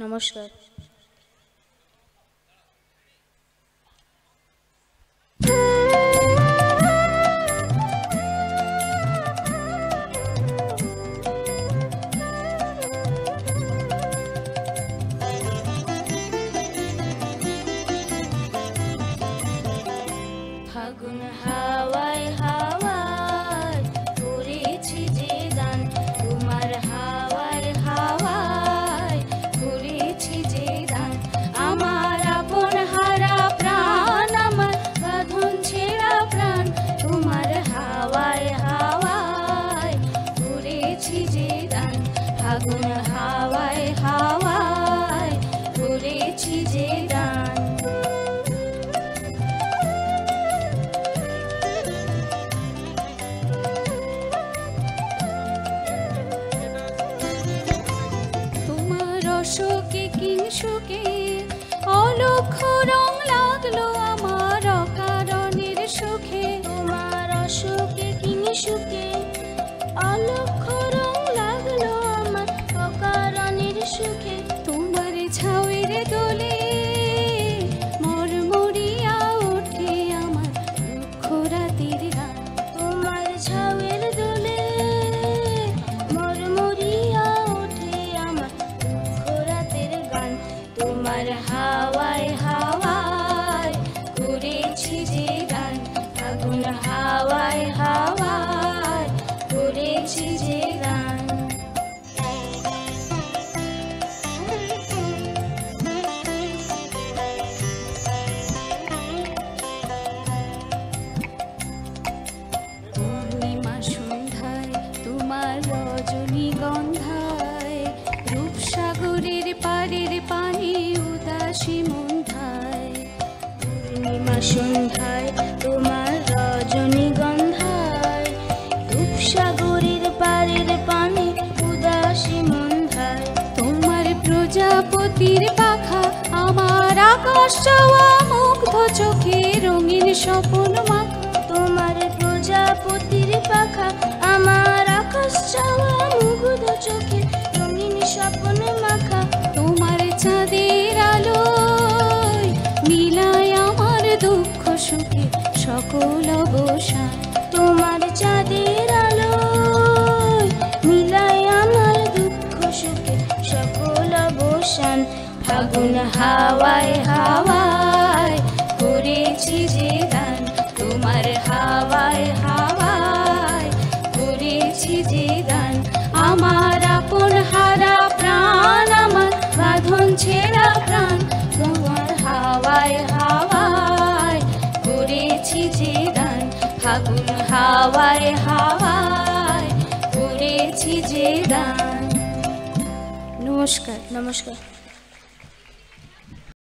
নমস্কার। ফাগুন হাওয়ায় হাওয়ায় করেছি যে গান, তোমার হাওয়ায় হাওয়ায় করেছি যে গান। আমার আপন হারা প্রাণ, আমার বাঁধন ছেঁড়া প্রাণ, তোমার হাওয়ায় হাওয়ায় করেছি যে গান। ফাগুন হাওয়ায় হাওয়ায় করেছি যে গান। অশোকে কিংসুকে অলক্ষ্য রং লাগলো আমার অকারণের সুখে। তোমার অশোকে কিংসুকে অলক্ষ্য রং লাগলো আমার অকারণের সুখে। তোমার ঝাউয়ের দোলে মরমরিয়া ওঠে আমার দুঃখ রাতের গান। তোমার ঝাউয়ের দোলে তোমার হাওয়ায় হাওয়ায় করেছি যে গান। ফাগুন হাওয়ায় হাওয়ায় করেছি যে গান। পূর্ণিমা সন্ধ্যায় তোমার রজনীগন্ধায় রূপসাগরের পাড়ের পানি উদাসী মন্ধায়। পূর্ণিমা সন্ধ্যায় তোমার রজনীগন্ধায় রূপসাগরের পাড়ের পানি উদাসী মন্ধায়। তোমার প্রজাপতির পাখা আমার আকাশ চাওয়া মুগ্ধ চোখে রঙিন স্বপন মাখা। তোমার প্রজাপতির পাখা আমার আকাশ চাওয়া মুগ্ধ চোখে রঙিন স্বপন মাখা। তোমার চাঁদের আলোয় মিলায় আমার দুঃখ সুখে সকল অবসান। তোমার চাঁদের আলোয় মিলায় আমার দুঃখ সুখে সকল অবসান। ফাগুন হাওয়ায় হাওয়ায় করেছি যে গান। তোমার হাওয়ায় হাওয়ায় করেছি যে গান। আমার আপন হারা প্রাণ, আমার বাঁধন ছেঁড়া প্রাণ, তোমার হাওয়ায় হাওয়ায় করেছি যে গান। ফাগুন হাওয়ায় হাওয়ায় করেছি যে গান। নমস্কার। নমস্কার।